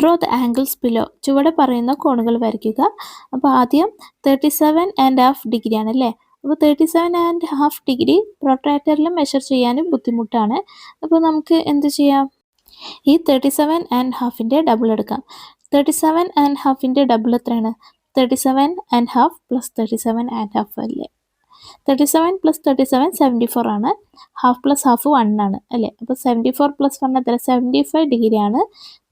Draw the angles below. ചുവടെ പറയുന്ന കോണുകൾ വരയ്ക്കുക. അപ്പോൾ ആദ്യം 37.5 ഡിഗ്രി ആണ് അല്ലേ. അപ്പോൾ 37.5 ഡിഗ്രി പ്രൊട്രാക്ടറിൽ മെഷർ ചെയ്യാനും ബുദ്ധിമുട്ടാണ്. അപ്പോൾ നമുക്ക് എന്ത് ചെയ്യാം, ഈ 37.5ൻ്റെ ഡബിൾ എടുക്കാം. 37.5ൻ്റെ ഡബിൾ എത്രയാണ്? 37.5 പ്ലസ് 37.5 അല്ലേ. 37 പ്ലസ് 37 74 ആണ്. ഹാഫ് പ്ലസ് ഹാഫ് 1 ആണ് അല്ലേ. അപ്പോൾ 74 പ്ലസ് 1 എത്ര? 75 ഡിഗ്രിയാണ്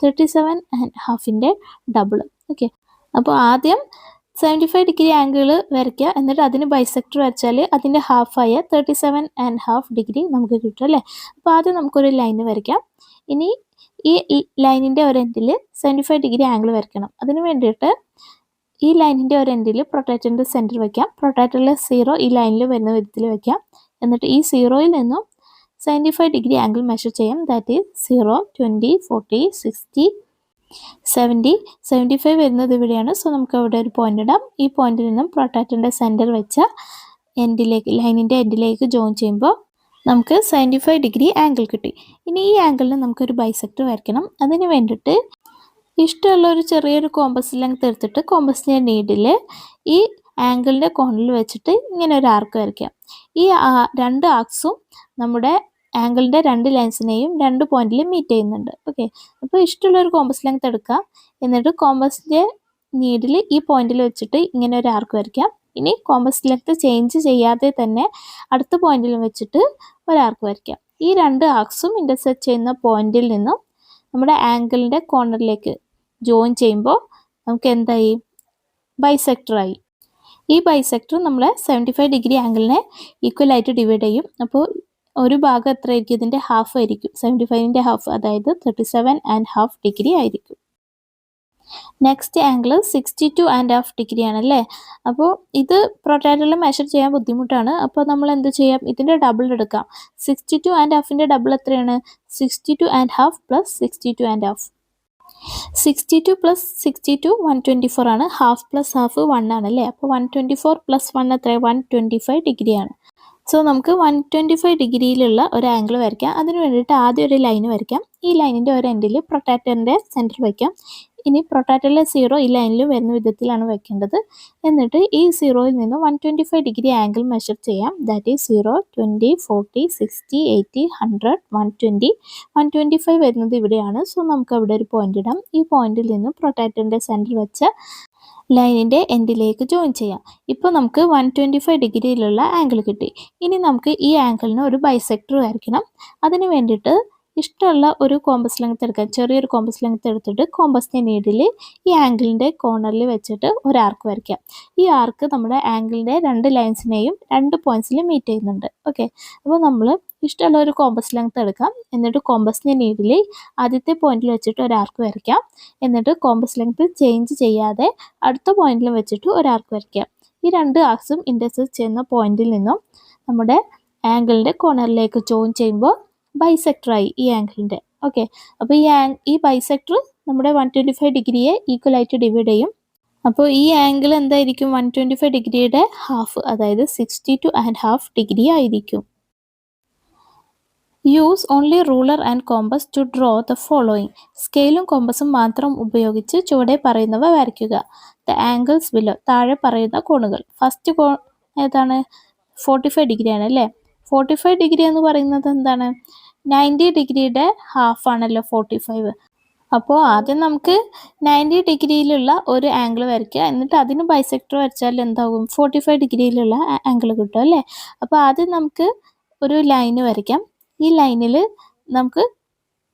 37.5ൻ്റെ ഡബിൾ. ഓക്കെ, അപ്പോൾ ആദ്യം 75 ഡിഗ്രി ആംഗിൾ വരയ്ക്കുക, എന്നിട്ട് അതിന് ബൈസെക്ടർ വരച്ചാൽ അതിൻ്റെ ഹാഫായ 37.5 ഡിഗ്രി നമുക്ക് കിട്ടും അല്ലേ. അപ്പോൾ ആദ്യം നമുക്കൊരു ലൈൻ വരയ്ക്കാം. ഇനി ഈ ലൈനിൻ്റെ ഒരു എൻഡിൽ 75 ഡിഗ്രി ആംഗിൾ വരയ്ക്കണം. അതിന് വേണ്ടിയിട്ട് ഈ ലൈനിൻ്റെ ഒരു എൻഡിൽ പ്രൊട്രാക്ടറിൻ്റെ സെൻറ്റർ വയ്ക്കാം. പ്രൊട്രാക്ടറിലെ 0 ഈ ലൈനിൽ വരുന്ന വിധത്തിൽ വയ്ക്കാം. എന്നിട്ട് ഈ 0യിൽ നിന്നും 75 ഡിഗ്രി ആംഗിൾ മെഷർ ചെയ്യാം. ദാറ്റ് ഈസ് 0, 20, 40, 60, 70, 75 വരുന്നത് ഇവിടെയാണ്. സോ നമുക്ക് അവിടെ ഒരു പോയിന്റ് ഇടാം. ഈ പോയിന്റിൽ നിന്നും പ്രൊട്രാക്ടറിൻ്റെ സെൻറ്റർ വെച്ച എൻഡിലേക്ക്, ലൈനിൻ്റെ എൻഡിലേക്ക് ജോയിൻ ചെയ്യുമ്പോൾ നമുക്ക് 75 ഡിഗ്രി ആംഗിൾ കിട്ടി. ഇനി ഈ ആംഗിളിന് നമുക്കൊരു ബൈസെക്ടർ വരയ്ക്കണം. അതിന് വേണ്ടിയിട്ട് ഇഷ്ടമുള്ള ഒരു ചെറിയൊരു കോമ്പസ് ലെങ്ത് എടുത്തിട്ട് കോമ്പസിൻ്റെ നീഡിൽ ഈ ആംഗിളിൻ്റെ കോണിൽ വെച്ചിട്ട് ഇങ്ങനെ ഒരു ആർക്ക് വരയ്ക്കാം. ഈ രണ്ട് ആർക്സും നമ്മുടെ ആംഗിളിൻ്റെ രണ്ട് ലൈൻസിനെയും രണ്ട് പോയിന്റിൽ മീറ്റ് ചെയ്യുന്നുണ്ട്. ഓക്കെ, അപ്പോൾ ഇഷ്ടമുള്ളൊരു കോമ്പസ് ലെങ്ത് എടുക്കുക. എന്നിട്ട് കോമ്പസിൻ്റെ നീഡിൽ ഈ പോയിന്റിൽ വെച്ചിട്ട് ഇങ്ങനെ ഒരു ആർക്ക് വരയ്ക്കാം. ഇനി കോമ്പസ് ലെങ്ത് ചേഞ്ച് ചെയ്യാതെ തന്നെ അടുത്ത പോയിന്റിൽ വെച്ചിട്ട് ഒരു ആർക്ക് വരയ്ക്കാം. ഈ രണ്ട് ആർക്സും ഇൻ്റർസെക്റ്റ് ചെയ്യുന്ന പോയിന്റിൽ നിന്നും നമ്മുടെ ആംഗിളിൻ്റെ കോർണറിലേക്ക് ജോയിൻ ചെയ്യുമ്പോൾ നമുക്ക് എന്തായി? ബൈസെക്ടറായി. ഈ ബൈസെക്ടർ നമ്മളെ 75 ഡിഗ്രി ആംഗിളിനെ ഈക്വലായിട്ട് ഡിവൈഡ് ചെയ്യും. അപ്പോൾ ഒരു ഭാഗം എത്ര ആയിരിക്കും? ഇതിൻ്റെ ഹാഫ് ആയിരിക്കും. 75ൻ്റെ ഹാഫ്, അതായത് 37.5 ഡിഗ്രി ആയിരിക്കും. നെക്സ്റ്റ് ആംഗിൾ 62.5 ഡിഗ്രി ആണല്ലേ. അപ്പോൾ ഇത് പ്രൊട്രാക്ടറിൽ മെഷർ ചെയ്യാൻ ബുദ്ധിമുട്ടാണ്. അപ്പോൾ നമ്മൾ എന്ത് ചെയ്യാം? ഇതിൻ്റെ ഡബിൾ എടുക്കാം. 62.5ൻ്റെ ഡബിൾ എത്രയാണ്? 62.5 പ്ലസ് 62.5. 62 പ്ലസ് 62 124 ആണ്. ഹാഫ് പ്ലസ് ഹാഫ് 1 ആണല്ലേ. അപ്പോൾ 124 പ്ലസ് 1 എത്ര? 125 ഡിഗ്രിയാണ്. സോ നമുക്ക് 125 ഡിഗ്രിയിലുള്ള ഒരു ആംഗിൾ വരയ്ക്കാം. അതിന് വേണ്ടിയിട്ട് ആദ്യം ഒരു ലൈൻ വരയ്ക്കാം. ഈ ലൈനിൻ്റെ ഒരു എൻഡിൽ പ്രൊട്രാക്ടറിൻ്റെ സെൻറ്റർ വയ്ക്കാം. ഇനി പ്രൊട്രാക്ടറിലെ 0 ഈ ലൈനിൽ വരുന്ന വിധത്തിലാണ് വെക്കേണ്ടത്. എന്നിട്ട് ഈ 0യിൽ നിന്ന് 125 ഡിഗ്രി ആംഗിൾ മെഷർ ചെയ്യാം. ദാറ്റ് ഈസ് 0, 20, 40, 60, 80, 100, 120, 125 വരുന്നത് ഇവിടെയാണ്. സോ നമുക്ക് അവിടെ ഒരു പോയിന്റ് ഇടാം. ഈ പോയിന്റിൽ നിന്ന് പ്രൊട്രാക്ടറിൻ്റെ സെൻറ്റർ വെച്ച ലൈനിൻ്റെ എൻഡിലേക്ക് ജോയിൻ ചെയ്യാം. ഇപ്പോൾ നമുക്ക് 125 ഡിഗ്രിയിലുള്ള ആംഗിൾ കിട്ടി. ഇനി നമുക്ക് ഈ ആംഗിളിന് ഒരു ബൈസെക്ടർ വരയ്ക്കണം. അതിന് വേണ്ടിയിട്ട് ഇഷ്ടമുള്ള ഒരു കോമ്പസ് ലെങ്ത് എടുക്കാം. ചെറിയൊരു കോമ്പസ് ലെങ്ത് എടുത്തിട്ട് കോമ്പസിൻ്റെ നീഡിൽ ഈ ആംഗിളിൻ്റെ കോർണറിൽ വെച്ചിട്ട് ഒരു ആർക്ക് വരയ്ക്കാം. ഈ ആർക്ക് നമ്മുടെ ആംഗിളിൻ്റെ രണ്ട് ലൈൻസിനെയും രണ്ട് പോയിന്റ്സിൽ മീറ്റ് ചെയ്യുന്നുണ്ട്. ഓക്കെ, അപ്പോൾ നമ്മൾ ഇഷ്ടമുള്ള ഒരു കോമ്പസ് ലെങ്ത് എടുക്കാം. എന്നിട്ട് കോമ്പസിൻ്റെ നീഡിൽ ആദ്യത്തെ പോയിന്റിൽ വെച്ചിട്ട് ഒരു ആർക്ക് വരയ്ക്കാം. എന്നിട്ട് കോമ്പസ് ലെങ്ത് ചേഞ്ച് ചെയ്യാതെ അടുത്ത പോയിന്റിൽ വെച്ചിട്ട് ഒരു ആർക്ക് വരയ്ക്കാം. ഈ രണ്ട് ആർക്സും ഇൻ്റർസെക്റ്റ് ചെയ്യുന്ന പോയിന്റിൽ നിന്നും നമ്മുടെ ആംഗിളിൻ്റെ കോർണറിലേക്ക് ജോയിൻ ചെയ്യുമ്പോൾ ബൈസെക്ടറായി ഈ ആംഗിളിൻ്റെ. ഓക്കെ, അപ്പോൾ ഈ ബൈസെക്ടർ നമ്മുടെ 125 ഡിഗ്രിയെ ഈക്വലായിട്ട് ഡിവൈഡ് ചെയ്യും. അപ്പോൾ ഈ ആംഗിൾ എന്തായിരിക്കും? 125 ഡിഗ്രിയുടെ ഹാഫ്, അതായത് 62.5 ഡിഗ്രി ആയിരിക്കും. Use only ruler and compass to draw the following. സ്കെയിലും കോമ്പസും മാത്രം ഉപയോഗിച്ച് ചുവടെ പറയുന്നവ വരയ്ക്കുക. The angles below. താഴെ പറയുന്ന കോണുകൾ. ഫസ്റ്റ് കോൺ ഏതാണ്? 45 ഡിഗ്രി ആണ് അല്ലേ. 45 ഡിഗ്രി എന്ന് പറയുന്നത് എന്താണ്? 90 ഡിഗ്രിയുടെ ഹാഫ് ആണല്ലോ 45. അപ്പോൾ ആദ്യം നമുക്ക് 90 ഡിഗ്രിയിലുള്ള ഒരു ആംഗിൾ വരയ്ക്കുക. എന്നിട്ട് അതിന് ബൈസെക്ടർ വരച്ചാൽ എന്താകും? 45 ഡിഗ്രിയിലുള്ള ആംഗിൾ കിട്ടും അല്ലേ. അപ്പോൾ ആദ്യം നമുക്ക് ഒരു ലൈന് വരയ്ക്കാം. ഈ ലൈനിൽ നമുക്ക്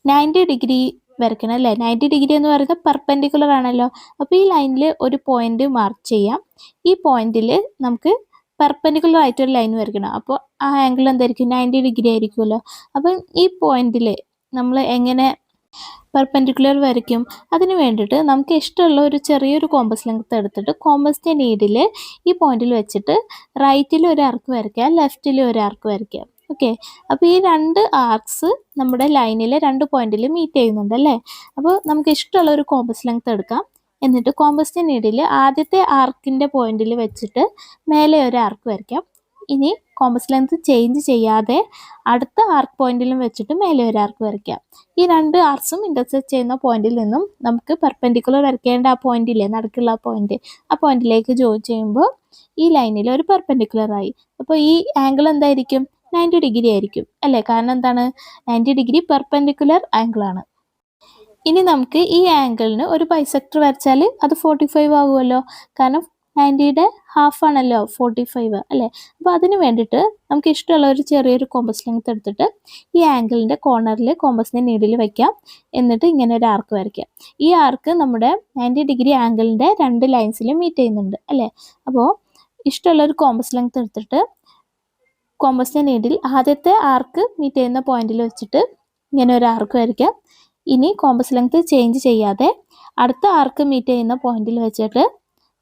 90 ഡിഗ്രി വരയ്ക്കണം അല്ലേ. 90 ഡിഗ്രി എന്ന് പറയുന്നത് പെർപെൻഡിക്കുലർ ആണല്ലോ. അപ്പോൾ ഈ ലൈനിൽ ഒരു പോയിന്റ് മാർക്ക് ചെയ്യാം. ഈ പോയിന്റിൽ നമുക്ക് പെർപെൻഡിക്കുലർ ആയിട്ടൊരു ലൈൻ വരയ്ക്കണം. അപ്പോൾ ആ ആംഗിൾ എന്തായിരിക്കും? 90 ഡിഗ്രി ആയിരിക്കുമല്ലോ. അപ്പം ഈ പോയിന്റിൽ നമ്മൾ എങ്ങനെ പെർപെൻഡിക്കുലർ വരയ്ക്കും? അതിന് വേണ്ടിയിട്ട് നമുക്ക് ഇഷ്ടമുള്ള ഒരു ചെറിയൊരു കോമ്പസ് ലെങ്ത് എടുത്തിട്ട് കോമ്പസിൻ്റെ നീഡിൽ ഈ പോയിന്റിൽ വെച്ചിട്ട് റൈറ്റിൽ ഒരു ആർക്ക് വരയ്ക്കുക, ലെഫ്റ്റിൽ ഒരു ആർക്ക് വരയ്ക്കുക. ഓക്കെ, അപ്പോൾ ഈ രണ്ട് ആർക്സ് നമ്മുടെ ലൈനിലെ രണ്ട് പോയിന്റിൽ മീറ്റ് ചെയ്യുന്നുണ്ട് അല്ലേ. അപ്പോൾ നമുക്ക് ഇഷ്ടമുള്ള ഒരു കോമ്പസ് ലെങ്ത് എടുക്കാം. എന്നിട്ട് കോമ്പസിൻ്റെ നീഡിൽ ആദ്യത്തെ ആർക്കിൻ്റെ പോയിന്റിൽ വെച്ചിട്ട് മേലെ ഒരു ആർക്ക് വരയ്ക്കാം. ഇനി കോമ്പസ് ലെങ്ത് ചേഞ്ച് ചെയ്യാതെ അടുത്ത ആർക്ക് പോയിന്റിലും വെച്ചിട്ട് മേലെ ഒരു ആർക്ക് വരയ്ക്കാം. ഈ രണ്ട് ആർക്സും ഇന്റർസെക്ട് ചെയ്യുന്ന പോയിന്റിൽ നിന്നും നമുക്ക് പെർപെൻഡിക്കുലർ വരയ്ക്കേണ്ട ആ പോയിന്റ് ഇല്ലേ, നടുക്കുള്ള ആ പോയിന്റിലേക്ക് ജോയിൻ ചെയ്യുമ്പോൾ ഈ ലൈനിൽ ഒരു പെർപെൻഡിക്കുലർ ആയി. അപ്പോൾ ഈ ആംഗിൾ എന്തായിരിക്കും? 90 ഡിഗ്രി ആയിരിക്കും അല്ലേ? കാരണം എന്താണ്? 90 ഡിഗ്രി പെർപെൻഡിക്കുലർ ആംഗിൾ ആണ്. ഇനി നമുക്ക് ഈ ആംഗിളിന് ഒരു ബൈസെക്ടർ വരച്ചാൽ അത് 45 ആകുമല്ലോ. കാരണം 90യുടെ ഹാഫ് ആണല്ലോ 45 അല്ലേ? അപ്പോൾ അതിന് വേണ്ടിയിട്ട് നമുക്ക് ഇഷ്ടമുള്ള ഒരു ചെറിയൊരു കോമ്പസ് ലെങ്ത് എടുത്തിട്ട് ഈ ആംഗിളിൻ്റെ കോർണറിൽ കോമ്പസിൻ്റെ നീഡിൽ വയ്ക്കാം. എന്നിട്ട് ഇങ്ങനെ ഒരു ആർക്ക് വരയ്ക്കാം. ഈ ആർക്ക് നമ്മുടെ 90 ഡിഗ്രി ആംഗിളിൻ്റെ രണ്ട് ലൈൻസിലും മീറ്റ് ചെയ്യുന്നുണ്ട് അല്ലേ? അപ്പോൾ ഇഷ്ടമുള്ള ഒരു കോമ്പസ് ലെങ്ത് എടുത്തിട്ട് കോമ്പസിൻ്റെ നീഡിൽ ആദ്യത്തെ ആർക്ക് മീറ്റ് ചെയ്യുന്ന പോയിന്റിൽ വെച്ചിട്ട് ഇങ്ങനെ ഒരു ആർക്ക് വരയ്ക്കാം. ഇനി കോമ്പസ് ലെങ്ത് ചേഞ്ച് ചെയ്യാതെ അടുത്ത ആർക്ക് മീറ്റ് ചെയ്യുന്ന പോയിന്റിൽ വെച്ചിട്ട്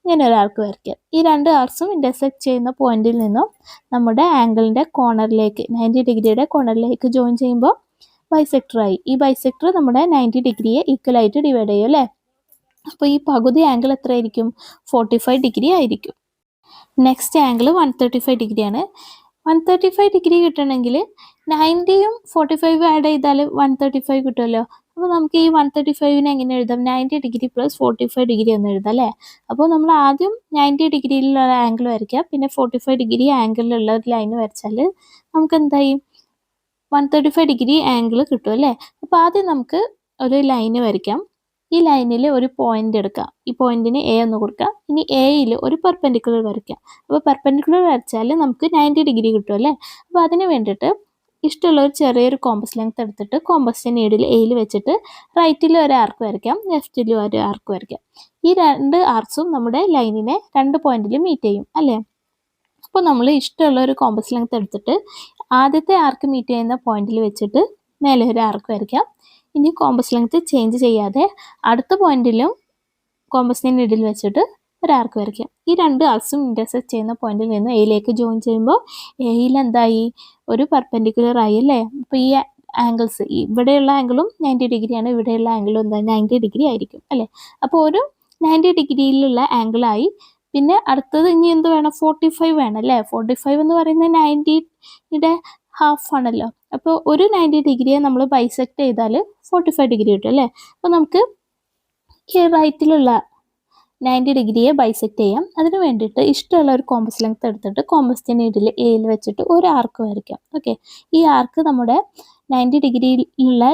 ഇങ്ങനെ ഒരു ആർക്ക് വരയ്ക്കാം. ഈ രണ്ട് ആർക്സും ഇന്റർസെക്ട് ചെയ്യുന്ന പോയിന്റിൽ നിന്നും നമ്മുടെ ആംഗിളിൻ്റെ കോർണറിലേക്ക് 90 ഡിഗ്രിയുടെ കോർണറിലേക്ക് ജോയിൻ ചെയ്യുമ്പോൾ ബൈസെക്ടർ ആയി. ഈ ബൈസെക്ടർ നമ്മുടെ 90 ഡിഗ്രിയെ ഈക്വൽ ആയിട്ട് ഡിവൈഡ് ചെയ്യും അല്ലേ? അപ്പോൾ ഈ പകുതി ആംഗിൾ എത്ര ആയിരിക്കും? 45 ഡിഗ്രി ആയിരിക്കും. നെക്സ്റ്റ് ആംഗിൾ 135 ഡിഗ്രിയാണ്. 135 ഡിഗ്രി കിട്ടണമെങ്കിൽ 90യും 45 ആഡ് ചെയ്താൽ 135 കിട്ടുമല്ലോ. അപ്പോൾ നമുക്ക് ഈ 135നെ എങ്ങനെ എഴുതാം? 90 ഡിഗ്രി പ്ലസ് 45 ഡിഗ്രി എന്ന് എഴുതാം അല്ലേ? അപ്പോൾ നമ്മൾ ആദ്യം 90 ഡിഗ്രിയിലുള്ള ആംഗിൾ വരയ്ക്കാം, പിന്നെ 45 ഡിഗ്രി ആംഗിളിലുള്ള ഒരു ലൈൻ വരച്ചാൽ നമുക്ക് എന്തായി? 135 ഡിഗ്രി ആംഗിൾ കിട്ടും അല്ലേ? അപ്പോൾ ആദ്യം നമുക്ക് ഒരു ലൈന് വരയ്ക്കാം. ഈ ലൈനിൽ ഒരു പോയിന്റ് എടുക്കാം. ഈ പോയിന്റിന് എ എന്ന് കൊടുക്കാം. ഇനി എയിൽ ഒരു പെർപെൻഡിക്കുലർ വരയ്ക്കാം. അപ്പോൾ പെർപെൻഡിക്കുലർ വരച്ചാൽ നമുക്ക് 90 ഡിഗ്രി കിട്ടും അല്ലേ? അപ്പോൾ അതിന് വേണ്ടിയിട്ട് ഇഷ്ടമുള്ള ഒരു ചെറിയൊരു കോമ്പസ് ലെങ്ത് എടുത്തിട്ട് കോമ്പസിൻ്റെ നീഡിൽ എയിൽ വെച്ചിട്ട് റൈറ്റിൽ ഒരു ആർക്ക് വരയ്ക്കാം, ലെഫ്റ്റിലും ഒരു ആർക്ക് വരയ്ക്കാം. ഈ രണ്ട് ആർക്സും നമ്മുടെ ലൈനിനെ രണ്ട് പോയിന്റിൽ മീറ്റ് ചെയ്യും അല്ലേ? അപ്പോൾ നമ്മൾ ഇഷ്ടമുള്ള ഒരു കോമ്പസ് ലെങ്ത് എടുത്തിട്ട് ആദ്യത്തെ ആർക്ക് മീറ്റ് ചെയ്യുന്ന പോയിന്റിൽ വെച്ചിട്ട് മേലെ ഒരു ആർക്ക് വരയ്ക്കാം. ഇനി കോമ്പസ് ലെങ്ത് ചേഞ്ച് ചെയ്യാതെ അടുത്ത പോയിന്റിലും കോമ്പസിൻ്റെ നീഡിൽ വെച്ചിട്ട് ഒരു ആർക്ക് വരയ്ക്കാം. ഈ രണ്ട് ആർക്സും ഇന്റർസെക്ട് ചെയ്യുന്ന പോയിന്റിൽ നിന്ന് എയിലേക്ക് ജോയിൻ ചെയ്യുമ്പോൾ എയിൽ എന്തായി? ഒരു പെർപെൻഡിക്കുലർ ആയി അല്ലേ? അപ്പോൾ ഈ ആംഗിൾസ്, ഇവിടെയുള്ള ആംഗിളും 90 ഡിഗ്രിയാണ്, ഇവിടെയുള്ള ആംഗിളും എന്താ? 90 ഡിഗ്രി ആയിരിക്കും അല്ലേ? അപ്പോൾ ഒരു 90 ഡിഗ്രിയിലുള്ള ആംഗിളായി. പിന്നെ അടുത്തത് ഇനി എന്ത് വേണം? 45 വേണം അല്ലേ? 45 എന്ന് പറയുന്നത് 90യുടെ ഹാഫ് ആണല്ലോ. അപ്പോൾ ഒരു 90 ഡിഗ്രിയെ നമ്മൾ ബൈസെക്ട് ചെയ്താൽ 45 ഡിഗ്രി കിട്ടും അല്ലേ? അപ്പോൾ നമുക്ക് ഈ റൈറ്റിലുള്ള 90 ഡിഗ്രിയെ ബൈസെക്ട് ചെയ്യാം. അതിന് വേണ്ടിയിട്ട് ഇഷ്ടമുള്ള ഒരു കോമ്പസ് ലെങ്ത് എടുത്തിട്ട് കോമ്പസിൻ്റെ നീഡിൽ എയിൽ വെച്ചിട്ട് ഒരു ആർക്ക് വരയ്ക്കാം. ഓക്കെ, ഈ ആർക്ക് നമ്മുടെ 90 ഡിഗ്രിയിലുള്ള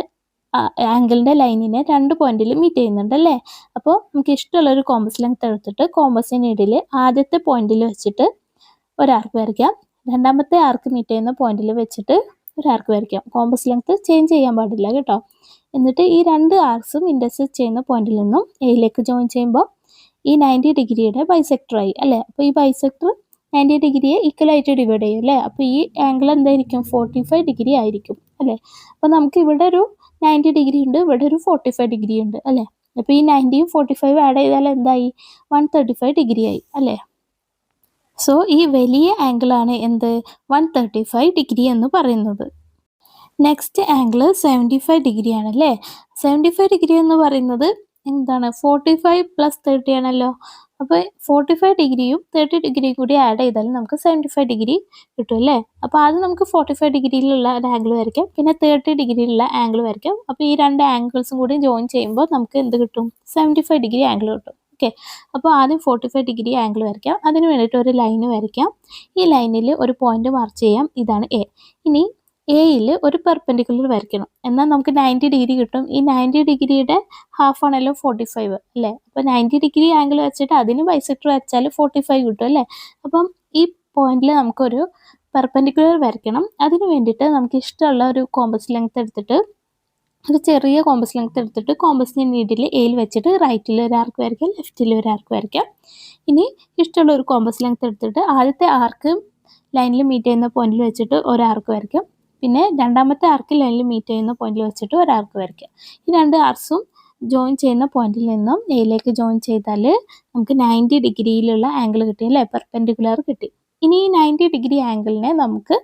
ആംഗിളിൻ്റെ ലൈനിനെ രണ്ട് പോയിന്റിൽ മീറ്റ് ചെയ്യുന്നുണ്ട് അല്ലേ? അപ്പോൾ നമുക്ക് ഇഷ്ടമുള്ള ഒരു കോമ്പസ് ലെങ്ത് എടുത്തിട്ട് കോമ്പസിൻ്റെ നീഡിൽ ആദ്യത്തെ പോയിന്റിൽ വെച്ചിട്ട് ഒരു ആർക്ക് വരയ്ക്കാം. രണ്ടാമത്തെ ആർക്ക് മീറ്റ് ചെയ്യുന്ന പോയിന്റിൽ വെച്ചിട്ട് ഒരു ആർക്ക് വരയ്ക്കാം. കോമ്പസ് ലെങ്ത് ചേഞ്ച് ചെയ്യാൻ പാടില്ല കേട്ടോ. എന്നിട്ട് ഈ രണ്ട് ആർക്സും ഇന്റർസെക്ട് ചെയ്യുന്ന പോയിന്റിൽ നിന്നും എയിലേക്ക് ജോയിൻ ചെയ്യുമ്പോൾ ഈ 90 ഡിഗ്രിയുടെ ബൈസെക്ടർ ആയി അല്ലേ? അപ്പോൾ ഈ ബൈസെക്ടർ 90 ഡിഗ്രിയെ ഈക്വലായിട്ട് ഡിവൈഡ് ചെയ്യും അല്ലേ? അപ്പോൾ ഈ ആംഗിൾ എന്തായിരിക്കും? 45 ഡിഗ്രി ആയിരിക്കും അല്ലേ? അപ്പോൾ നമുക്ക് ഇവിടെ ഒരു 90 ഡിഗ്രി ഉണ്ട്, ഇവിടെ ഒരു 45 ഡിഗ്രി ഉണ്ട് അല്ലേ? അപ്പോൾ ഈ 90യും 45 ആഡ് ചെയ്താൽ എന്തായി? 135 ഡിഗ്രി ആയി അല്ലേ? സോ ഈ വലിയ ആംഗിളാണ് എന്ത്? 135 ഡിഗ്രി എന്ന് പറയുന്നത്. നെക്സ്റ്റ് ആംഗിൾ 75 ഡിഗ്രി ആണല്ലേ? 75 ഡിഗ്രി എന്ന് പറയുന്നത് എന്താണ്? 45 പ്ലസ് 30 ആണല്ലോ. അപ്പോൾ 45 ഡിഗ്രിയും 30 ഡിഗ്രിയും കൂടി ആഡ് ചെയ്താൽ നമുക്ക് 75 ഡിഗ്രി കിട്ടും അല്ലേ? അപ്പോൾ ആദ്യം നമുക്ക് 45 ഡിഗ്രിയിലുള്ള ഒരു ആംഗിൾ വരയ്ക്കാം, പിന്നെ 30 ഡിഗ്രിയിലുള്ള ആംഗിൾ വരയ്ക്കാം. അപ്പോൾ ഈ രണ്ട് ആംഗിൾസും കൂടി ജോയിൻ ചെയ്യുമ്പോൾ നമുക്ക് എന്ത് കിട്ടും? 75 ഡിഗ്രി ആംഗിൾ കിട്ടും. ഓക്കെ, അപ്പോൾ ആദ്യം 45 ഡിഗ്രി ആംഗിൾ വരയ്ക്കാം. അതിന് വേണ്ടിയിട്ട് ഒരു ലൈന് വരയ്ക്കാം. ഈ ലൈനിൽ ഒരു പോയിന്റ് മാർക്ക് ചെയ്യാം. ഇതാണ് എ. ഇനി എയിൽ ഒരു പെർപെൻഡിക്കുലർ വരയ്ക്കണം, എന്നാൽ നമുക്ക് 90 ഡിഗ്രി കിട്ടും. ഈ 90 ഡിഗ്രിയുടെ ഹാഫ് ആണല്ലോ 45 അല്ലേ? അപ്പോൾ 90 ഡിഗ്രി ആംഗിൾ വെച്ചിട്ട് അതിന് ബൈസെക്ടർ വരച്ചാൽ 45 കിട്ടും അല്ലേ? അപ്പം ഈ പോയിന്റിൽ നമുക്കൊരു പെർപെൻഡിക്കുലർ വരയ്ക്കണം. അതിന് വേണ്ടിയിട്ട് നമുക്ക് ഇഷ്ടമുള്ള ഒരു കോമ്പസ് ലെങ്ത് എടുത്തിട്ട് ഒരു ചെറിയ കോമ്പസ് ലെങ്ത് എടുത്തിട്ട് കോമ്പസിൻ്റെ നീഡിൽ എയിൽ വെച്ചിട്ട് റൈറ്റിൽ ഒരു ആർക്ക് വരയ്ക്കാം, ലെഫ്റ്റിൽ ഒരു ആർക്ക് വരയ്ക്കാം. ഇനി ഇഷ്ടമുള്ള ഒരു കോമ്പസ് ലെങ്ത് എടുത്തിട്ട് ആദ്യത്തെ ആർക്ക് ലൈനിൽ മീറ്റ് ചെയ്യുന്ന പോയിന്റിൽ വെച്ചിട്ട് ഒരു ആർക്ക് വരയ്ക്കാം. പിന്നെ രണ്ടാമത്തെ ആർക്ക് ലൈനിൽ മീറ്റ് ചെയ്യുന്ന പോയിന്റിൽ വെച്ചിട്ട് ഒരു ആർക്ക് വരയ്ക്കാം. ഈ രണ്ട് ആർക്സും ജോയിൻ ചെയ്യുന്ന പോയിന്റിൽ നിന്നും എയിലേക്ക് ജോയിൻ ചെയ്താൽ നമുക്ക് 90 ഡിഗ്രിയിലുള്ള ആംഗിൾ കിട്ടി അല്ലേ? പെർപെൻഡിക്കുലർ കിട്ടി. ഇനി ഈ 90 ഡിഗ്രി ആംഗിളിനെ നമുക്ക്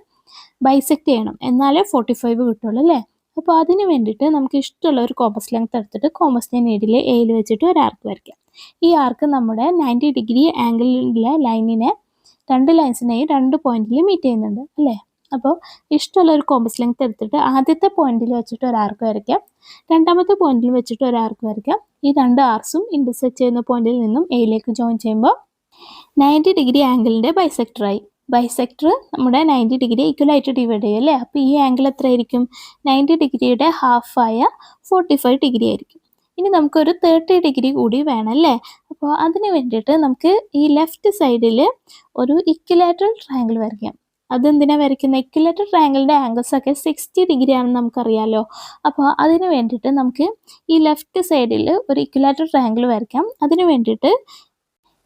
ബൈസെക്ട് ചെയ്യണം, എന്നാലേ 45 കിട്ടുള്ളൂ അല്ലേ? അപ്പോൾ അതിന് വേണ്ടിയിട്ട് നമുക്ക് ഇഷ്ടമുള്ള ഒരു കോമ്പസ് ലെങ്ത് എടുത്തിട്ട് കോമ്പസിൻ്റെ നീഡിൽ എയിൽ വെച്ചിട്ട് ഒരു ആർക്ക് വരയ്ക്കാം. ഈ ആർക്ക് നമ്മുടെ 90 ഡിഗ്രി ആംഗിളിലെ ലൈനിനെ രണ്ട് ലൈൻസിനെയും 2 പോയിന്റിൽ മീറ്റ് ചെയ്യുന്നുണ്ട് അല്ലേ. അപ്പോൾ ഇഷ്ടമുള്ള ഒരു കോമ്പസ് ലെങ്ത് എടുത്തിട്ട് ആദ്യത്തെ പോയിന്റിൽ വെച്ചിട്ട് ഒരു ആർക്ക് വരയ്ക്കാം, രണ്ടാമത്തെ പോയിന്റിൽ വെച്ചിട്ട് ഒരു ആർക്ക് വരയ്ക്കാം. ഈ രണ്ട് ആർക്സും ഇന്റർസെക്ട് ചെയ്യുന്ന പോയിന്റിൽ നിന്നും എയിലേക്ക് ജോയിൻ ചെയ്യുമ്പോൾ 90 ഡിഗ്രി ആംഗിളിൻ്റെ ബൈസെക്ടറായി. ബൈസെക്ടർ നമ്മുടെ 90 ഡിഗ്രി ഈക്വലായിട്ട് ഡിവൈഡ് ചെയ്യും അല്ലേ. അപ്പോൾ ഈ ആംഗിൾ എത്രയായിരിക്കും? 90 ഡിഗ്രിയുടെ ഹാഫായ 45 ഡിഗ്രി ആയിരിക്കും. ഇനി നമുക്കൊരു 30 ഡിഗ്രി കൂടി വേണം അല്ലേ. അപ്പോൾ അതിന് വേണ്ടിയിട്ട് നമുക്ക് ഈ ലെഫ്റ്റ് സൈഡിൽ ഒരു ഇക്വിലാറ്ററൽ ട്രയാങ്കിൾ വരയ്ക്കാം. അതെന്തിനാണ് വരയ്ക്കുന്നത്? ഇക്വിലാറ്ററൽ ട്രയാങ്കിളിൻ്റെ ആംഗിൾസ് ഒക്കെ 60 ഡിഗ്രി ആണെന്ന് നമുക്കറിയാമല്ലോ. അപ്പോൾ അതിന് വേണ്ടിയിട്ട് നമുക്ക് ഈ ലെഫ്റ്റ് സൈഡിൽ ഒരു ഇക്വിലാറ്ററൽ ട്രയാങ്കിൾ വരയ്ക്കാം. അതിന് വേണ്ടിയിട്ട്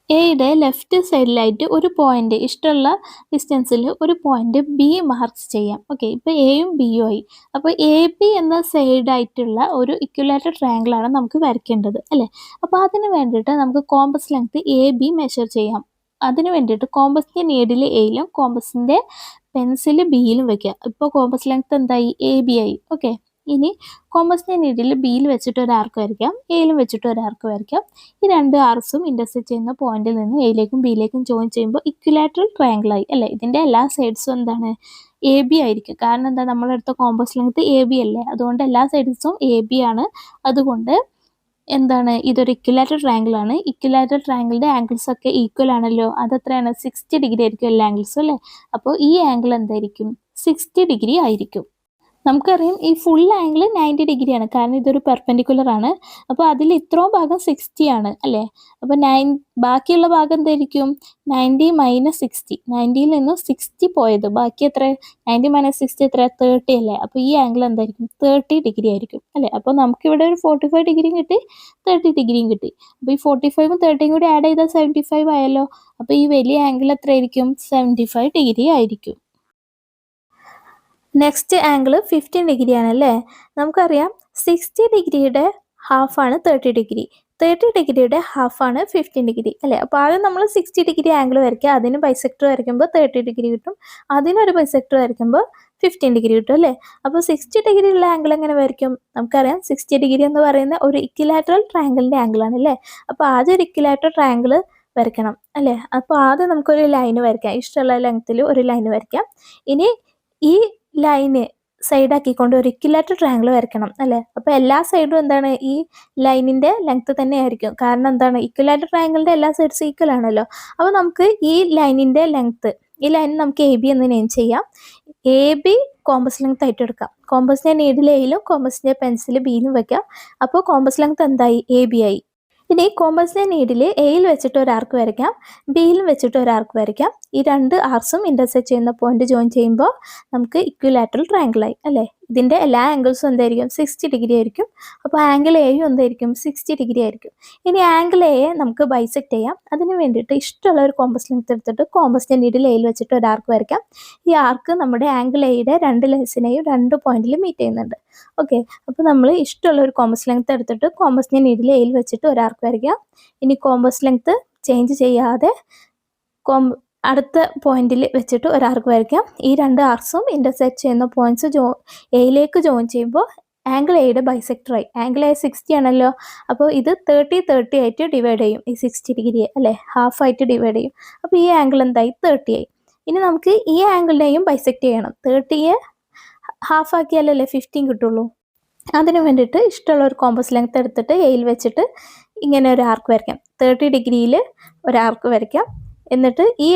എയുടെ ലെഫ്റ്റ് സൈഡിലായിട്ട് ഒരു പോയിന്റ്, ഇഷ്ടമുള്ള ഡിസ്റ്റൻസിൽ ഒരു പോയിന്റ് ബി മാർക്ക് ചെയ്യാം. ഓക്കെ, ഇപ്പോൾ എയും ബിയും ആയി. അപ്പോൾ എ ബി എന്ന സൈഡായിട്ടുള്ള ഒരു ഇക്വിലാറ്ററൽ ട്രയാങ്കിളാണ് നമുക്ക് വരയ്ക്കേണ്ടത് അല്ലേ. അപ്പോൾ അതിന് വേണ്ടിയിട്ട് നമുക്ക് compass length A B measure ചെയ്യാം. അതിന് വേണ്ടിയിട്ട് കോമ്പസിൻ്റെ നീഡിൽ എയിലും കോമ്പസിൻ്റെ പെൻസിൽ ബിയിലും വെക്കുക. ഇപ്പോൾ കോമ്പസ് ലെങ്ത് എന്തായി? എ ബി ആയി. ഓക്കെ, ഇനി കോമ്പസിൻ്റെ നീഡിൽ ബിയിൽ വെച്ചിട്ട് ഒരു ആർക്ക് വരയ്ക്കാം, എയിലും വെച്ചിട്ട് ഒരു ആർക്ക് വരയ്ക്കാം. ഈ രണ്ട് ആർക്സും ഇന്റർസെക്ട് ചെയ്യുന്ന പോയിന്റിൽ നിന്ന് എയിലേക്കും ബിയിലേക്കും ജോയിൻ ചെയ്യുമ്പോൾ ഇക്വിലാറ്ററൽ ട്രയാങ്കിൾ ആയി അല്ലേ. ഇതിൻ്റെ എല്ലാ സൈഡ്സും എന്താണ്? എ ബി ആയിരിക്കും. കാരണം എന്താ? നമ്മളെടുത്ത കോമ്പസ് ലെങ്ത് എ ബി അല്ലേ, അതുകൊണ്ട് എല്ലാ സൈഡ്സും എ ബി ആണ്. അതുകൊണ്ട് എന്താണ്? ഇതൊരു ഇക്വിലാറ്ററൽ ട്രയാങ്കിൾ ആണ്. ഇക്വിലാറ്ററൽ ട്രയാങ്കിളിൻ്റെ ആംഗിൾസ് ഒക്കെ ഈക്വൽ ആണല്ലോ. അതെത്രയാണ്? 60 ഡിഗ്രി ആയിരിക്കും എല്ലാ ആംഗിൾസും അല്ലേ. അപ്പോൾ ഈ ആംഗിൾ എന്തായിരിക്കും? 60 ഡിഗ്രി ആയിരിക്കും. നമുക്കറിയാം ഈ ഫുൾ ആംഗിൾ 90 ഡിഗ്രിയാണ്, കാരണം ഇതൊരു പെർപെൻഡിക്കുലർ ആണ്. അപ്പോൾ അതിൽ ഇത്രയും ഭാഗം 60 ആണ് അല്ലേ. അപ്പോൾ ബാക്കിയുള്ള ഭാഗം എന്തായിരിക്കും? 90 മൈനസ് 60. 90യിൽ നിന്നും 60 പോയത് ബാക്കി എത്ര? 90 മൈനസ് 60 എത്ര? 30 അല്ലേ. അപ്പോൾ ഈ ആംഗിൾ എന്തായിരിക്കും? 30 ഡിഗ്രി ആയിരിക്കും അല്ലേ. അപ്പോൾ നമുക്കിവിടെ ഒരു 45 ഡിഗ്രിയും കിട്ടി, 30 ഡിഗ്രിയും കിട്ടി. അപ്പോൾ ഈ 45ഉം 30ഉം കൂടി ആഡ് ചെയ്താൽ 75 ആയല്ലോ. അപ്പോൾ ഈ വലിയ ആംഗിൾ എത്രയായിരിക്കും? 75 ഡിഗ്രി ആയിരിക്കും. നെക്സ്റ്റ് ആംഗിൾ 15 ഡിഗ്രി ആണല്ലേ. നമുക്കറിയാം 60 ഡിഗ്രിയുടെ ഹാഫാണ് 30 ഡിഗ്രി, 30 ഡിഗ്രിയുടെ ഹാഫാണ് 15 ഡിഗ്രി അല്ലേ. അപ്പോൾ ആദ്യം നമ്മൾ 60 ഡിഗ്രി ആംഗിൾ വരയ്ക്കുക, അതിന് ബൈസെക്ടർ വരയ്ക്കുമ്പോൾ 30 ഡിഗ്രി കിട്ടും, അതിനൊരു ബൈസെക്ടർ വരയ്ക്കുമ്പോൾ 15 ഡിഗ്രി കിട്ടും അല്ലേ. അപ്പോൾ 60 ഡിഗ്രി ഉള്ള ആംഗിൾ എങ്ങനെ വരയ്ക്കും? നമുക്കറിയാം 60 ഡിഗ്രി എന്ന് പറയുന്ന ഒരു ഇക്വിലാറ്ററൽ ട്രയാങ്കിളിൻ്റെ ആംഗിളാണ് അല്ലേ. അപ്പോൾ ആദ്യം ഒരു ഇക്വിലാറ്ററൽ ട്രയാങ്കിൾ വരയ്ക്കണം അല്ലേ. അപ്പോൾ ആദ്യം നമുക്കൊരു ലൈന് വരയ്ക്കാം, ഇഷ്ടമുള്ള ലെങ്ത്തിൽ ഒരു ലൈന് വരയ്ക്കാം. ഇനി ഈ ലൈന് സൈഡാക്കിക്കൊണ്ട് ഒരു ഇക്വിലാറ്ററൽ ട്രയാങ്കിൾ വരയ്ക്കണം അല്ലേ. അപ്പോൾ എല്ലാ സൈഡും എന്താണ്? ഈ ലൈനിൻ്റെ ലെങ്ത് തന്നെ ആയിരിക്കും. കാരണം എന്താണ്? ഇക്വിലാറ്ററൽ ട്രയാങ്കിളിൻ്റെ എല്ലാ സൈഡ്സും ഈക്വൽ ആണല്ലോ. അപ്പോൾ നമുക്ക് ഈ ലൈനിൻ്റെ ലെങ്ത്, ഈ ലൈൻ നമുക്ക് എ ബി എന്ന് നെയിം ചെയ്യാം. എ ബി കോമ്പസ് ലെങ്ത് ആയിട്ട് എടുക്കാം. കോമ്പസിൻ്റെ നീഡിൽ എയിലും കോമ്പസിൻ്റെ പെൻസിൽ ബിയിലും വെക്കാം. അപ്പോൾ കോമ്പസ് ലെങ്ത് എന്തായി? എ ബി ആയി. ഇനി കോമ്പസിൻ്റെ നീഡിൽ എയിൽ വെച്ചിട്ട് ഒരു ആർക്ക് വരയ്ക്കാം, ബിയിലും വെച്ചിട്ട് ഒരു ആർക്ക് വരയ്ക്കാം. ഈ രണ്ട് ആർക്സും ഇന്റർസെക്ട് ചെയ്യുന്ന പോയിന്റ് ജോയിൻ ചെയ്യുമ്പോൾ നമുക്ക് ഇക്വിലാറ്ററൽ ട്രയാങ്കിളായി അല്ലേ. ഇതിൻ്റെ എല്ലാ ആംഗിൾസും എന്തായിരിക്കും? 60 ഡിഗ്രി ആയിരിക്കും. അപ്പോൾ ആംഗിൾ എയും എന്തായിരിക്കും? 60 ഡിഗ്രി ആയിരിക്കും. ഇനി ആംഗിൾ എയെ നമുക്ക് ബൈസെക്ട് ചെയ്യാം. അതിന് വേണ്ടിയിട്ട് ഇഷ്ടമുള്ള ഒരു കോമ്പസ് ലെങ്ത് എടുത്തിട്ട് കോമ്പസിൻ്റെ നീഡിൽ എയിൽ വെച്ചിട്ട് ഒരു ആർക്ക് വരയ്ക്കാം. ഈ ആർക്ക് നമ്മുടെ ആംഗിൾ എയുടെ രണ്ട് ലെൻസിനെയും 2 പോയിന്റിൽ മീറ്റ് ചെയ്യുന്നുണ്ട്. ഓക്കെ, അപ്പോൾ നമ്മൾ ഇഷ്ടമുള്ള ഒരു കോമ്പസ് ലെങ്ത് എടുത്തിട്ട് കോമ്പസിൻ്റെ നീഡിൽ എയിൽ വെച്ചിട്ട് ഒരു ആർക്ക് വരയ്ക്കാം. ഇനി കോമ്പസ് ലെങ്ത് ചേഞ്ച് ചെയ്യാതെ അടുത്ത പോയിന്റിൽ വെച്ചിട്ട് ഒരു ആർക്ക് വരയ്ക്കാം. ഈ രണ്ട് ആർക്സും ഇന്റർസെക്ട് ചെയ്യുന്ന പോയിന്റ്സ് എയിലേക്ക് ജോയിൻ ചെയ്യുമ്പോൾ ആംഗിൾ എയുടെ ബൈസെക്ടറായി. ആംഗിൾ എ 60 ആണല്ലോ. അപ്പോൾ ഇത് 30 ആയിട്ട് ഡിവൈഡ് ചെയ്യും. ഈ 60 ഡിഗ്രി അല്ലേ ഹാഫായിട്ട് ഡിവൈഡ് ചെയ്യും. അപ്പോൾ ഈ ആംഗിൾ എന്തായി? 30 ആയി. ഇനി നമുക്ക് ഈ ആംഗിളിനെയും ബൈസെക്ട് ചെയ്യണം. 30യെ ഹാഫ് ആക്കിയാലല്ലേ 15 കിട്ടുള്ളൂ. അതിന് വേണ്ടിയിട്ട് ഇഷ്ടമുള്ള ഒരു കോമ്പസ് ലെങ്ത് എടുത്തിട്ട് എയിൽ വെച്ചിട്ട് ഇങ്ങനെ ഒരു ആർക്ക് വരയ്ക്കാം. 30 ഡിഗ്രിയിൽ ഒരു ആർക്ക് വരയ്ക്കാം. എന്നിട്ട് ഈ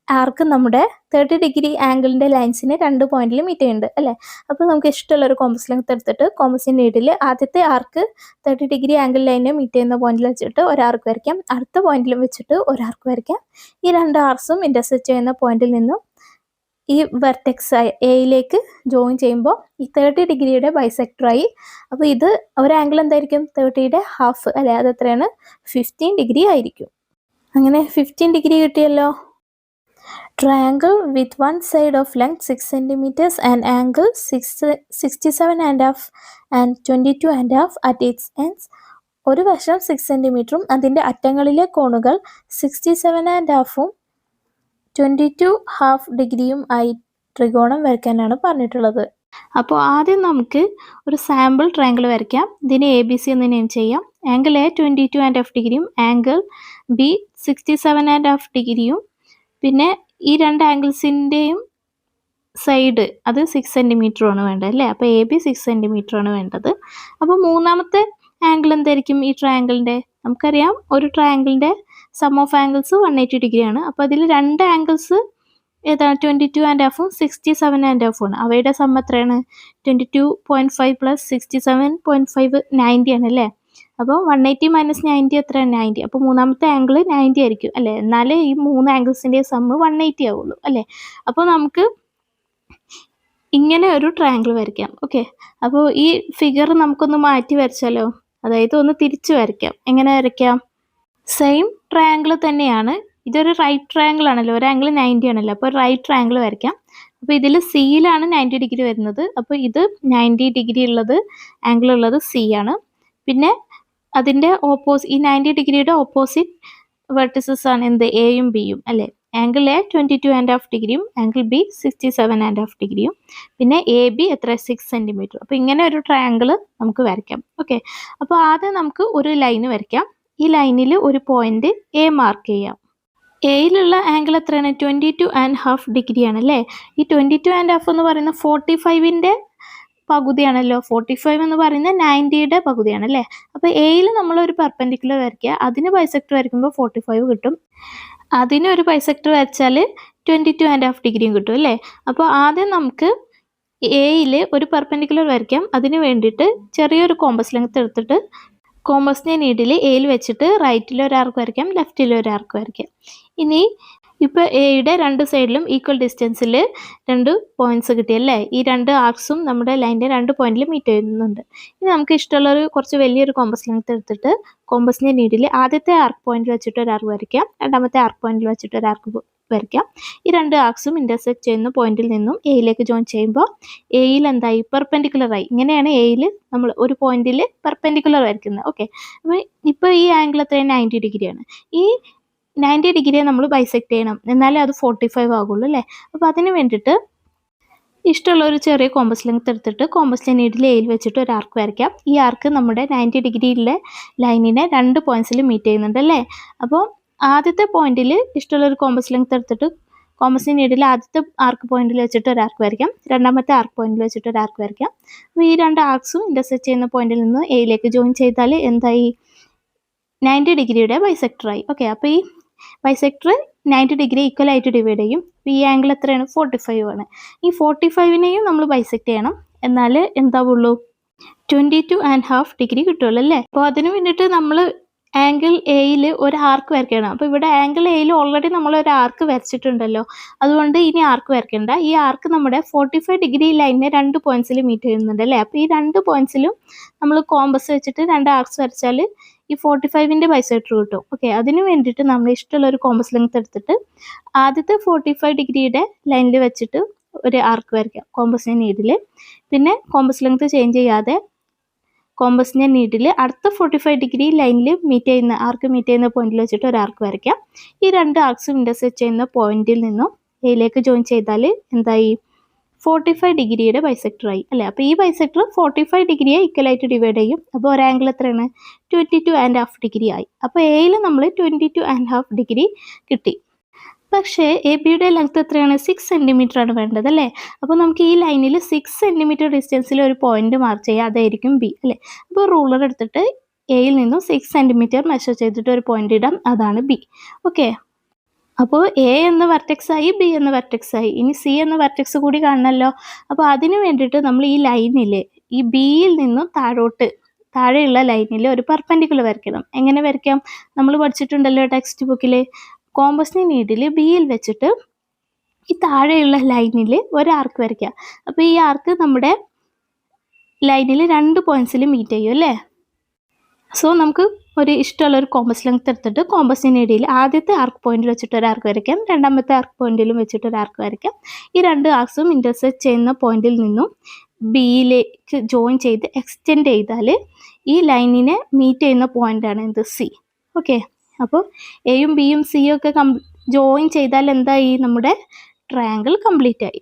ആർക്ക് നമ്മുടെ 30 ഡിഗ്രി ആംഗിളിൻ്റെ ലൈൻസിനെ 2 പോയിന്റിൽ മീറ്റ് ചെയ്യുന്നുണ്ട് അല്ലേ. അപ്പോൾ നമുക്ക് ഇഷ്ടമുള്ള ഒരു കോമ്പസ് ലെങ്ത് എടുത്തിട്ട് കോമ്പസിൻ്റെ നീഡിൽ ആദ്യത്തെ ആർക്ക് 30 ഡിഗ്രി ആംഗിൾ ലൈനെ മീറ്റ് ചെയ്യുന്ന പോയിന്റിൽ വെച്ചിട്ട് ഒരു ആർക്ക് വരയ്ക്കാം. അടുത്ത പോയിന്റിലും വെച്ചിട്ട് ഒരു ആർക്ക് വരയ്ക്കാം. ഈ രണ്ട് ആർക്സും ഇന്റർസെക്ട് ചെയ്യുന്ന പോയിന്റിൽ നിന്നും ഈ വെർട്ടെക്സ് എയിലേക്ക് ജോയിൻ ചെയ്യുമ്പോൾ ഈ 30 ഡിഗ്രിയുടെ ബൈസെക്ടറായി. അപ്പോൾ ഇത് ഒരു ആംഗിൾ എന്തായിരിക്കും? 30യുടെ ഹാഫ് അല്ലേ. അത് എത്രയാണ്? 15 ഡിഗ്രി ആയിരിക്കും. അങ്ങനെ 15 ഡിഗ്രി കിട്ടിയല്ലോ. Triangle with one side of length 6 cm and angle 67.5 and 22.5 at its ends. ഒരു വശം 6 cm അതിൻ്റെ അറ്റങ്ങളിലെ കോണുകൾ 67.5 22.5 ഡിഗ്രിയും ആയി ത്രികോണം വരയ്ക്കാനാണ് പറഞ്ഞിട്ടുള്ളത്. അപ്പോൾ ആദ്യം നമുക്ക് ഒരു സാമ്പിൾ ട്രയാങ്കിൾ വരയ്ക്കാം. ഇതിനെ എ ബി സി എന്ന് നെയിം ചെയ്യാം. ആംഗിൾ എ 22.5 ഡിഗ്രിയും ആംഗിൾ ബി 67.5 ഡിഗ്രിയും പിന്നെ ഈ രണ്ട് ആംഗിൾസിൻ്റെയും സൈഡ് അത് 6 സെൻറ്റിമീറ്റർ ആണ് വേണ്ടത് അല്ലേ? അപ്പോൾ എ ബി 6 സെൻറ്റിമീറ്റർ ആണ് വേണ്ടത്. അപ്പോൾ മൂന്നാമത്തെ ആംഗിൾ എന്തായിരിക്കും ഈ ട്രയാങ്കിളിൻ്റെ? നമുക്കറിയാം ഒരു ട്രയാങ്കിളിൻ്റെ സം ഓഫ് ആംഗിൾസ് 180 ഡിഗ്രിയാണ്. അപ്പോൾ അതിൽ രണ്ട് ആംഗിൾസ് ഏതാണ്? 22.5 67.5 ആണ്. അവയുടെ സം എത്രയാണ്? 22.5 പ്ലസ് 67.5 90 ആണ് അല്ലേ? അപ്പോൾ 180 മൈനസ് 90 എത്രയാണ്? 90. അപ്പോൾ മൂന്നാമത്തെ ആംഗിൾ 90 ആയിരിക്കും അല്ലേ? എന്നാലേ ഈ മൂന്ന് ആംഗിൾസിൻ്റെ സമ്മ് 180 ആവുള്ളൂ അല്ലേ? അപ്പോൾ നമുക്ക് ഇങ്ങനെ ഒരു ട്രയാങ്കിൾ വരയ്ക്കാം. ഓക്കെ, അപ്പോൾ ഈ ഫിഗർ നമുക്കൊന്ന് മാറ്റി വരച്ചാലോ? അതായത് ഒന്ന് തിരിച്ച് വരയ്ക്കാം. എങ്ങനെ വരയ്ക്കാം? സെയിം ട്രയാങ്കിൾ തന്നെയാണ്. ഇതൊരു റൈറ്റ് ട്രയാങ്കിൾ ആണല്ലോ, ഒരു ആംഗിൾ 90 ആണല്ലോ. അപ്പോൾ റൈറ്റ് ട്രയാങ്കിൾ വരയ്ക്കാം. അപ്പോൾ ഇതിൽ സിയിലാണ് 90 ഡിഗ്രി വരുന്നത്. അപ്പോൾ ഇത് 90 ഡിഗ്രി ഉള്ളത് ആംഗിൾ ഉള്ളത് സി ആണ്. പിന്നെ അതിൻ്റെ ഈ 90 ഡിഗ്രിയുടെ ഓപ്പോസിറ്റ് വെർട്ടിസസ് ആണ് എന്ത്? എയും ബിയും അല്ലേ? ആംഗിൾ എ 22.5 ഡിഗ്രിയും ആംഗിൾ ബി 67.5 ഡിഗ്രിയും. പിന്നെ എ ബി എത്ര? 6 സെൻറ്റിമീറ്റർ. അപ്പോൾ ഇങ്ങനെ ഒരു ട്രയാങ്കിൾ നമുക്ക് വരയ്ക്കാം. ഓക്കെ, അപ്പോൾ ആദ്യം നമുക്ക് ഒരു ലൈന് വരയ്ക്കാം. ഈ ലൈനിൽ ഒരു പോയിന്റ് എ മാർക്ക് ചെയ്യാം. എയിലുള്ള ആംഗിൾ എത്രയാണ്? 22.5 ഡിഗ്രിയാണ് അല്ലേ? ഈ 22.5 എന്ന് പറയുന്ന 45ൻ്റെ പകുതിയാണല്ലോ. 45 എന്ന് പറയുന്നത് 90യുടെ പകുതിയാണ് അല്ലേ? അപ്പോൾ എയിൽ നമ്മളൊരു പെർപെൻഡിക്കുലർ വരയ്ക്കുക. അതിന് ബൈസെക്ടർ വരയ്ക്കുമ്പോൾ 45 കിട്ടും. അതിന് ഒരു ബൈസെക്ടർ വരച്ചാൽ 22.5 ഡിഗ്രിയും കിട്ടും അല്ലേ? അപ്പോൾ ആദ്യം നമുക്ക് എയിൽ ഒരു പെർപെൻഡിക്കുലർ വരയ്ക്കാം. അതിന് വേണ്ടിയിട്ട് ചെറിയൊരു കോമ്പസ് ലെങ്ത് എടുത്തിട്ട് കോമ്പസിനെ നീഡിൽ എയിൽ വെച്ചിട്ട് റൈറ്റിൽ ഒരു ആർക്ക് വരയ്ക്കാം, ലെഫ്റ്റിൽ ഒരു ആർക്ക് വരയ്ക്കാം. ഇനി ഇപ്പോൾ എയുടെ രണ്ട് സൈഡിലും ഈക്വൽ ഡിസ്റ്റൻസിൽ രണ്ട് പോയിന്റ്സ് കിട്ടിയല്ലേ? ഈ രണ്ട് ആർക്സും നമ്മുടെ ലൈനിൻ്റെ രണ്ട് പോയിന്റിൽ മീറ്റ് ചെയ്യുന്നുണ്ട്. ഇനി നമുക്ക് ഇഷ്ടമുള്ളൊരു കുറച്ച് വലിയൊരു കോമ്പസ് ലെങ്ത് എടുത്തിട്ട് കോമ്പസിൻ്റെ നീഡിൽ ആദ്യത്തെ ആർക്ക് പോയിന്റിൽ വെച്ചിട്ട് ഒരു ആർക്ക് വരയ്ക്കാം, രണ്ടാമത്തെ ആർക്ക് പോയിന്റിൽ വെച്ചിട്ട് ഒരു ആർക്ക് വരയ്ക്കാം. ഈ രണ്ട് ആർക്സും ഇൻ്റർസെക്റ്റ് ചെയ്യുന്ന പോയിന്റിൽ നിന്നും എയിലേക്ക് ജോയിൻ ചെയ്യുമ്പോൾ എയിൽ എന്തായി? പെർപെൻഡിക്കുലറായി. ഇങ്ങനെയാണ് എയിൽ നമ്മൾ ഒരു പോയിന്റിൽ പെർപെൻഡിക്കുലർ വരയ്ക്കുന്നത്. ഓക്കെ, അപ്പോൾ ഇപ്പോൾ ഈ ആംഗിൾ എത്രയാണ്? 90 ഡിഗ്രിയാണ്. ഈ 90 ഡിഗ്രിയെ നമ്മൾ ബൈസെക്ട് ചെയ്യണം, എന്നാലേ അത് 45 ആകുള്ളൂ അല്ലേ? അപ്പോൾ അതിന് വേണ്ടിയിട്ട് ഇഷ്ടമുള്ള ഒരു ചെറിയ കോമ്പസ് ലെങ്ത് എടുത്തിട്ട് കോമ്പസ് നീഡിൽ എയിൽ വെച്ചിട്ട് ഒരു ആർക്ക് വരയ്ക്കാം. ഈ ആർക്ക് നമ്മുടെ 90 ഡിഗ്രിയിലെ ലൈനിനെ രണ്ട് പോയിന്റ്സിൽ മീറ്റ് ചെയ്യുന്നുണ്ട് അല്ലേ? അപ്പോൾ ആദ്യത്തെ പോയിന്റിൽ ഇഷ്ടമുള്ളൊരു കോമ്പസ് ലെങ്ത് എടുത്തിട്ട് കോമ്പസ് നീഡിൽ ആദ്യത്തെ ആർക്ക് പോയിന്റിൽ വെച്ചിട്ട് ഒരു ആർക്ക് വരയ്ക്കാം, രണ്ടാമത്തെ ആർക്ക് പോയിന്റിൽ വെച്ചിട്ട് ഒരു ആർക്ക് വരയ്ക്കാം. അപ്പോൾ ഈ രണ്ട് ആർക്സും ഇൻ്റർസെക്റ്റ് ചെയ്യുന്ന പോയിന്റിൽ നിന്ന് എയിലേക്ക് ജോയിൻ ചെയ്താൽ എന്തായി? 90 ഡിഗ്രിയുടെ ബൈസെക്ടറായി. ഓക്കെ, അപ്പോൾ ഈ ബൈസെക്ടർ 90 ഡിഗ്രി ഈക്വൽ ആയിട്ട് ഡിവൈഡ് ചെയ്യും. അപ്പോൾ ഈ ആംഗിൾ എത്രയാണ്? 45 ആണ്. ഈ 45നെയും നമ്മൾ ബൈസെക്ട് ചെയ്യണം, എന്നാൽ എന്താവുള്ളൂ? 22.5 ഡിഗ്രി കിട്ടുള്ളൂ അല്ലേ? അപ്പോൾ അതിന് വേണ്ടിയിട്ട് നമ്മൾ ആംഗിൾ എയിൽ ഒരു ആർക്ക് വരയ്ക്കണം. അപ്പോൾ ഇവിടെ ആംഗിൾ എയിൽ ഓൾറെഡി നമ്മൾ ഒരു ആർക്ക് വരച്ചിട്ടുണ്ടല്ലോ, അതുകൊണ്ട് ഇനി ആർക്ക് വരയ്ക്കേണ്ട. ഈ ആർക്ക് നമ്മുടെ 45 ഡിഗ്രി ലൈനിനെ രണ്ട് പോയിന്റ്സിൽ മീറ്റ് ചെയ്യുന്നുണ്ട് അല്ലേ? അപ്പോൾ ഈ രണ്ട് പോയിന്റ്സിലും നമ്മൾ കോമ്പസ് വെച്ചിട്ട് രണ്ട് ആർക്സ് വരച്ചാൽ ഈ 45ൻ്റെ ബൈസെക്ടർ കിട്ടും. ഓക്കെ, അതിന് വേണ്ടിയിട്ട് നമ്മൾ ഇഷ്ടമുള്ള ഒരു കോമ്പസ് ലെങ്ത് എടുത്തിട്ട് ആദ്യത്തെ 45 ഡിഗ്രിയുടെ ലൈനിൽ വെച്ചിട്ട് ഒരു ആർക്ക് വരയ്ക്കാം കോമ്പസിൻ്റെ നീഡിൽ. പിന്നെ കോമ്പസ് ലെങ്ത് ചേഞ്ച് ചെയ്യാതെ കോമ്പസിൻ്റെ നീഡിൽ അടുത്ത 45 ഡിഗ്രി ലൈനിൽ ആർക്ക് മീറ്റ് ചെയ്യുന്ന പോയിന്റിൽ വെച്ചിട്ട് ഒരു ആർക്ക് വരയ്ക്കാം. ഈ രണ്ട് ആർക്സും ഇൻ്റർസെക്റ്റ് ചെയ്യുന്ന പോയിന്റിൽ നിന്നും എയിലേക്ക് ജോയിൻ ചെയ്താൽ എന്തായി? 45 ഡിഗ്രിയുടെ ബൈസെക്ടറായി അല്ലേ? അപ്പോൾ ഈ ബൈസെക്ടർ 45 ഡിഗ്രിയെ ഈക്വലായിട്ട് ഡിവൈഡ് ചെയ്യും. അപ്പോൾ ഒരു ആംഗിൾ എത്രയാണ്? 22.5 ഡിഗ്രി ആയി. അപ്പോൾ എയിൽ നമ്മൾ 22.5 ഡിഗ്രി കിട്ടി. പക്ഷേ എ ബിയുടെ ലെങ്ത് എത്രയാണ്? 6 സെൻറ്റിമീറ്റർ ആണ് വേണ്ടത് അല്ലേ? അപ്പോൾ നമുക്ക് ഈ ലൈനിൽ 6 സെൻറ്റിമീറ്റർ ഡിസ്റ്റൻസിൽ ഒരു പോയിന്റ് മാർക്ക് ചെയ്യാം, അതായിരിക്കും ബി അല്ലേ? അപ്പോൾ റൂളർ എടുത്തിട്ട് എയിൽ നിന്നും 6 സെൻറ്റിമീറ്റർ മെഷർ ചെയ്തിട്ട് ഒരു പോയിന്റ് ഇടാം, അതാണ് ബി. ഓക്കെ, അപ്പോൾ എ എന്ന വെർട്ടെക്സ് ആയി, ബി എന്ന വെർട്ടെക്സ് ആയി. ഇനി സി എന്ന വെർട്ടെക്സ് കൂടി കാണണമല്ലോ. അപ്പോൾ അതിന് വേണ്ടിയിട്ട് നമ്മൾ ഈ ലൈനിൽ ഈ ബിയിൽ നിന്നും താഴെയുള്ള ലൈനിൽ ഒരു പെർപെൻഡിക്കുലർ വരയ്ക്കണം. എങ്ങനെ വരയ്ക്കാം? നമ്മൾ പഠിച്ചിട്ടുണ്ടല്ലോ ടെക്സ്റ്റ് ബുക്കിൽ. കോമ്പസിനെ നീഡിൽ ബിയിൽ വെച്ചിട്ട് ഈ താഴെയുള്ള ലൈനിൽ ഒരു ആർക്ക് വരയ്ക്കുക. അപ്പോൾ ഈ ആർക്ക് നമ്മുടെ ലൈനിൽ രണ്ട് പോയിന്റ്സിൽ മീറ്റ് ചെയ്യും അല്ലേ? സോ നമുക്ക് ഒരു ഇഷ്ടമുള്ളൊരു കോമ്പസ് ലെങ്ത് എടുത്തിട്ട് കോമ്പസിൻ്റെ ഇടയിൽ ആദ്യത്തെ ആർക്ക് പോയിന്റിൽ വെച്ചിട്ട് ഒരു ആർക്ക് വരയ്ക്കാം, രണ്ടാമത്തെ ആർക്ക് പോയിന്റിലും വെച്ചിട്ട് ഒരു ആർക്ക് വരയ്ക്കാം. ഈ രണ്ട് ആർക്സും ഇൻ്റർസെക്റ്റ് ചെയ്യുന്ന പോയിന്റിൽ നിന്നും ബിയിലേക്ക് ജോയിൻ ചെയ്ത് എക്സ്റ്റെൻഡ് ചെയ്താൽ ഈ ലൈനിനെ മീറ്റ് ചെയ്യുന്ന പോയിന്റാണ് എന്ത്? സി. ഓക്കെ, അപ്പോൾ എയും ബിയും സിയും ഒക്കെ ജോയിൻ ചെയ്താൽ എന്തായി? നമ്മുടെ ട്രയാങ്കിൾ കംപ്ലീറ്റ് ആയി.